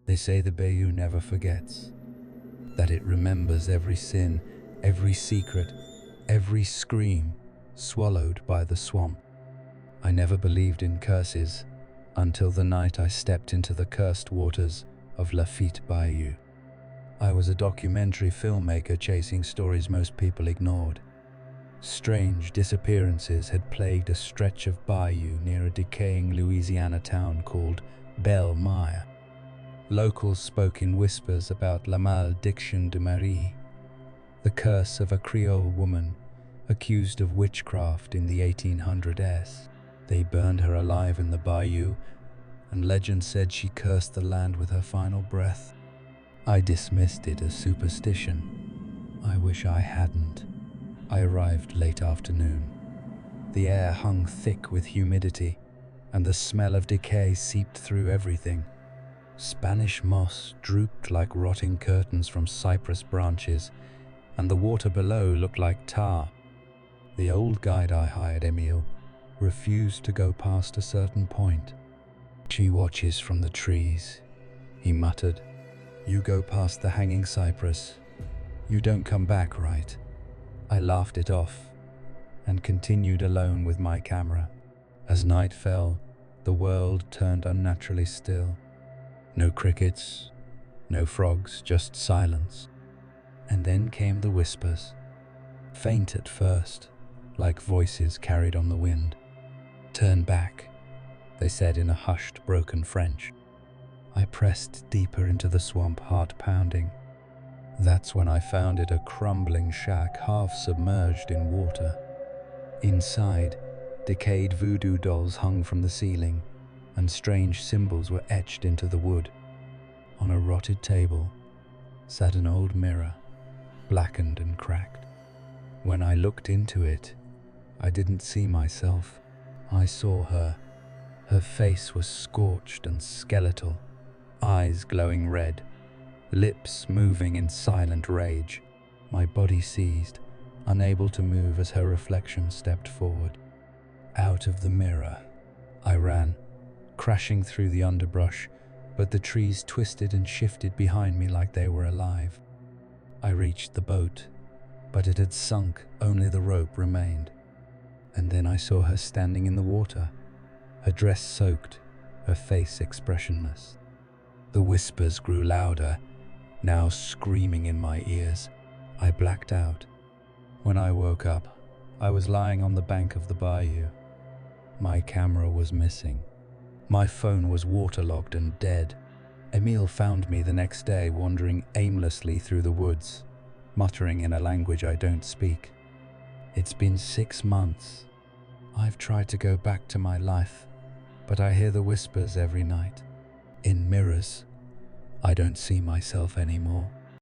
They say the Bayou never forgets, that it remembers every sin, every secret, every scream swallowed by the swamp. I never believed in curses until the night I stepped into the cursed waters of Lafitte Bayou. I was a documentary filmmaker chasing stories most people ignored. Strange disappearances had plagued a stretch of bayou near a decaying Louisiana town called Belle-Mire. Locals spoke in whispers about La Malédiction de Marie, the curse of a Creole woman accused of witchcraft in the 1800s. They burned her alive in the bayou, and legend said she cursed the land with her final breath. I dismissed it as superstition. I wish I hadn't. I arrived late afternoon. The air hung thick with humidity, and the smell of decay seeped through everything. Spanish moss drooped like rotting curtains from cypress branches, and the water below looked like tar. The old guide I hired, Emile, refused to go past a certain point. "She watches from the trees," he muttered. "You go past the hanging cypress. You don't come back, right?" I laughed it off and continued alone with my camera. As night fell, the world turned unnaturally still. No crickets, no frogs, just silence. And then came the whispers, faint at first, like voices carried on the wind. "Turn back," they said in a hushed, broken French. I pressed deeper into the swamp, heart pounding. That's when I found it, a crumbling shack half submerged in water. Inside, decayed voodoo dolls hung from the ceiling, and strange symbols were etched into the wood. On a rotted table sat an old mirror, blackened and cracked. When I looked into it, I didn't see myself. I saw her. Her face was scorched and skeletal, eyes glowing red, lips moving in silent rage. My body seized, unable to move as her reflection stepped forward. Out of the mirror, I ran, crashing through the underbrush, but the trees twisted and shifted behind me like they were alive. I reached the boat, but it had sunk, only the rope remained. And then I saw her standing in the water, her dress soaked, her face expressionless. The whispers grew louder, now screaming in my ears. I blacked out. When I woke up, I was lying on the bank of the bayou. My camera was missing. My phone was waterlogged and dead. Emile found me the next day wandering aimlessly through the woods, muttering in a language I don't speak. It's been 6 months. I've tried to go back to my life, but I hear the whispers every night. In mirrors, I don't see myself anymore.